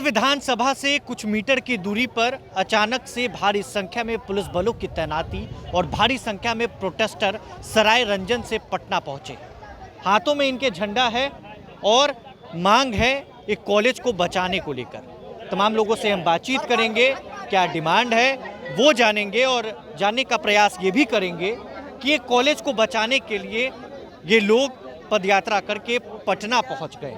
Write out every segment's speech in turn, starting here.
विधानसभा से कुछ मीटर की दूरी पर अचानक से भारी संख्या में पुलिस बलों की तैनाती और भारी संख्या में प्रोटेस्टर सराय रंजन से पटना पहुंचे। हाथों में इनके झंडा है और मांग है एक कॉलेज को बचाने को लेकर। तमाम लोगों से हम बातचीत करेंगे, क्या डिमांड है वो जानेंगे और जानने का प्रयास ये भी करेंगे कि एक कॉलेज को बचाने के लिए ये लोग पदयात्रा करके पटना पहुंच गए।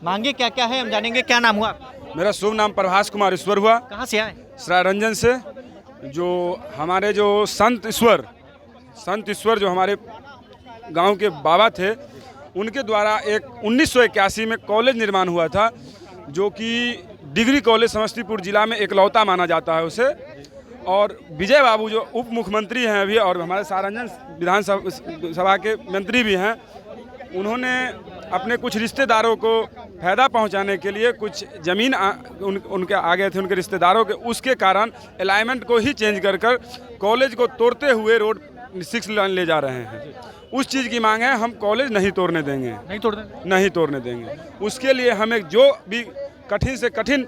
मांगे क्या क्या है हम जानेंगे। क्या नाम हुआ? मेरा शुभ नाम प्रभास कुमार ईश्वर हुआ। कहाँ से आए? सराय रंजन से। जो हमारे जो संत ईश्वर जो हमारे गांव के बाबा थे, उनके द्वारा एक 1981 में कॉलेज निर्माण हुआ था, जो कि डिग्री कॉलेज समस्तीपुर जिला में एकलौता माना जाता है उसे। और विजय बाबू जो उप मुख्यमंत्री हैं अभी और हमारे सारंजन विधानसभा के मंत्री भी हैं, उन्होंने अपने कुछ रिश्तेदारों को फ़ायदा पहुंचाने के लिए कुछ ज़मीन उनके आ गए थे, उनके रिश्तेदारों के। उसके कारण अलाइनमेंट को ही चेंज कर कॉलेज को तोड़ते हुए रोड 6 लाइन ले जा रहे हैं। उस चीज़ की मांग है, हम कॉलेज नहीं तोड़ने देंगे, नहीं तोड़ने देंगे। उसके लिए हमें जो भी कठिन से कठिन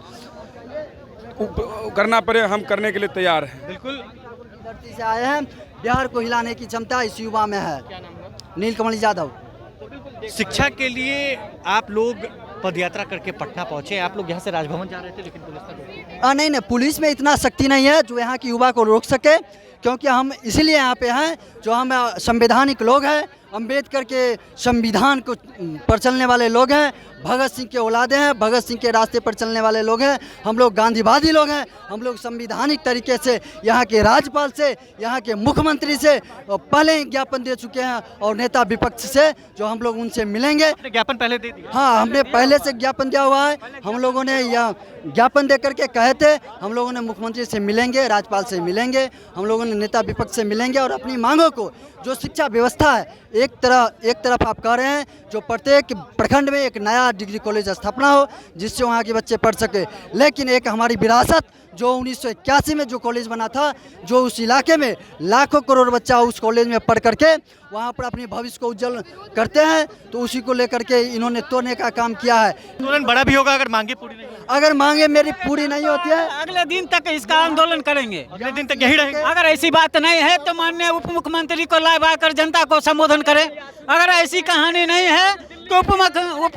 करना पड़े, हम करने के लिए तैयार हैं। बिल्कुल धरती से आए हैं। बिहार को हिलाने की क्षमता इस युवा में है। नीलकमल यादव। शिक्षा के लिए आप लोग पदयात्रा करके पटना पहुंचे। आप लोग यहाँ से राजभवन जा रहे थे, लेकिन पुलिस का नहीं, पुलिस में इतना शक्ति नहीं है जो यहाँ की युवा को रोक सके, क्योंकि हम इसीलिए यहाँ पे हैं जो हम संवैधानिक लोग हैं, अंबेडकर के संविधान को पर चलने वाले लोग हैं, भगत सिंह के औलादे हैं, भगत सिंह के रास्ते पर चलने वाले लोग हैं। हम लोग गांधीवादी लोग हैं। हम लोग संवैधानिक तरीके से यहाँ के राज्यपाल से, यहाँ के मुख्यमंत्री से पहले ही ज्ञापन दे चुके हैं, और नेता विपक्ष से जो हम लोग उनसे मिलेंगे। ज्ञापन पहले दे दिया? हाँ, हमने पहले से ज्ञापन दिया हुआ है। हम लोगों ने यह ज्ञापन दे करके कहे थे हम लोगों ने मुख्यमंत्री से मिलेंगे, राज्यपाल से मिलेंगे, हम लोगों ने नेता विपक्ष से मिलेंगे और अपनी मांगों को, जो शिक्षा व्यवस्था है, एक तरफ आप कह रहे हैं जो प्रत्येक प्रखंड में एक नया डिग्री कॉलेज स्थापना हो जिससे वहाँ के बच्चे पढ़ सके, लेकिन एक हमारी विरासत जो 1981 में जो कॉलेज बना था, जो उस इलाके में लाखों करोड़ बच्चा उस कॉलेज में पढ़ करके वहाँ पर अपने भविष्य को उज्जवल करते हैं, तो उसी को लेकर के इन्होंने तोड़ने का काम किया है। आंदोलन बड़ा भी होगा अगर मांगे पूरी नहीं, अगर मांगे मेरी पूरी नहीं होती है, अगले दिन तक इसका आंदोलन करेंगे। अगले दिन तक यही रहेगा। अगर ऐसी बात नहीं है तो माननीय उप मुख्यमंत्री को लाए कर जनता को संबोधन करें। अगर ऐसी कहानी नहीं है तो उप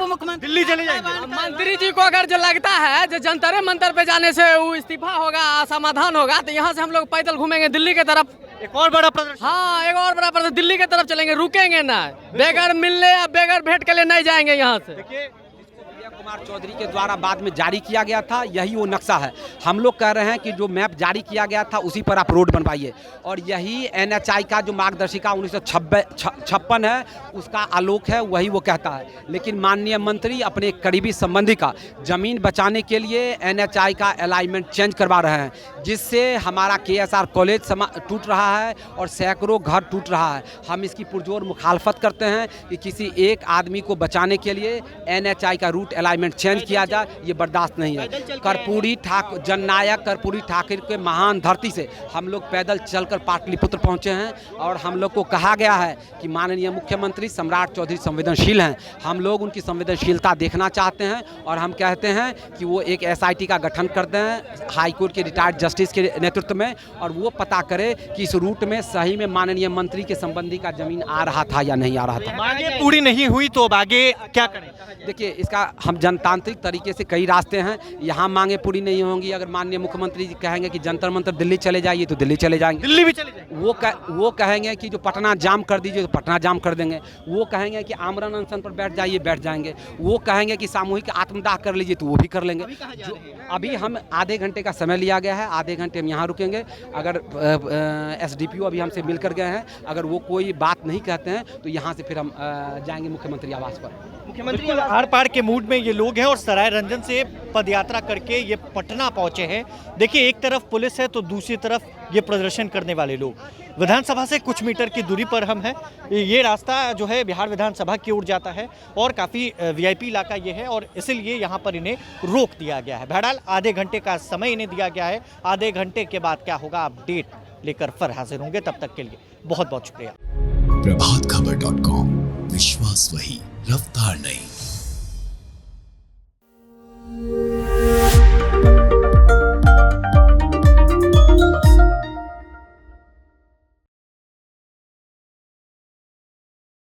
मुख्यमंत्री दिल्ली चले जाएंगे। मंत्री जी को अगर जो लगता है जो जंतर मंतर पे जाने से वो इस्तीफा होगा, समाधान होगा, तो यहाँ से हम लोग पैदल घूमेंगे दिल्ली की तरफ। एक और बड़ा प्रदर्शन। हाँ, एक और बड़ा प्रदर्शन दिल्ली की तरफ चलेंगे, रुकेंगे ना। बेगर मिलने या बेगर भेंट के लिए नहीं जाएंगे यहाँ से। देखिए, कुमार चौधरी के द्वारा बाद में जारी किया गया था, यही वो नक्शा है। हम लोग कह रहे हैं कि जो मैप जारी किया गया था उसी पर आप रोड बनवाइए, और यही NHI का जो मार्गदर्शिका 1956 है उसका आलोक है, वही वो कहता है। लेकिन माननीय मंत्री अपने करीबी संबंधी का जमीन बचाने के लिए NHI का अलाइनमेंट चेंज करवा रहे हैं, जिससे हमारा KSR कॉलेज टूट रहा है और सैकड़ों घर टूट रहा है। हम इसकी पुरजोर मुखालफत करते हैं कि किसी एक आदमी को बचाने के लिए NHI का रूट अलाइनमेंट चेंज किया जाए, ये बर्दाश्त नहीं है। जननायक कर्पूरी ठाकुर के महान धरती से हम लोग पैदल चलकर पाटलिपुत्र पहुंचे हैं, और हम लोग को कहा गया है कि माननीय मुख्यमंत्री सम्राट चौधरी संवेदनशील हैं। हम लोग उनकी संवेदनशीलता देखना चाहते हैं, और हम कहते हैं कि वो एक SIT का गठन कर दें हाईकोर्ट के रिटायर्ड जस्टिस के नेतृत्व में, और वो पता करे कि इस रूट में सही में माननीय मंत्री के संबंधी का जमीन आ रहा था या नहीं आ रहा था। मांगे पूरी नहीं हुई तो अब आगे क्या करें? देखिए, इसका हम जनतांत्रिक तरीके से कई रास्ते हैं। यहाँ मांगे पूरी नहीं होंगी, अगर माननीय मुख्यमंत्री जी कहेंगे कि जंतर मंतर दिल्ली चले जाइए तो दिल्ली चले जाएंगे। दिल्ली भी चले जाएंगे। वो कहेंगे कि जो पटना जाम कर दीजिए तो पटना जाम कर देंगे। वो कहेंगे कि आमरण अनशन पर बैठ जाइए, बैठ जाएंगे। वो कहेंगे कि सामूहिक आत्मदाह कर लीजिए तो वो भी कर लेंगे। जो अभी हम आधे घंटे का समय लिया गया है, आधे घंटे हम यहाँ रुकेंगे। अगर SDPO अभी हमसे मिलकर गए हैं, अगर वो कोई बात नहीं कहते हैं तो यहाँ से फिर हम जाएंगे मुख्यमंत्री आवास पर। मुख्यमंत्री आर पार के मूड में ये लोग हैं और सराय रंजन से पदयात्रा करके ये पटना पहुंचे हैं। देखिए, एक तरफ पुलिस है तो दूसरी तरफ ये प्रदर्शन करने वाले लोग। विधानसभा से कुछ मीटर की दूरी पर हम हैं। ये रास्ता जो है बिहार विधानसभा की ओर जाता है और काफ़ी VIP इलाका ये है, और इसीलिए यहाँ पर इन्हें रोक दिया गया है। बहरहाल आधे घंटे का समय इन्हें दिया गया है। आधे घंटे के बाद क्या होगा, अपडेट लेकर फिर हाजिर होंगे। तब तक के लिए बहुत बहुत शुक्रिया। प्रभातखबर.com, विश्वास वही, रफ्तार नहीं।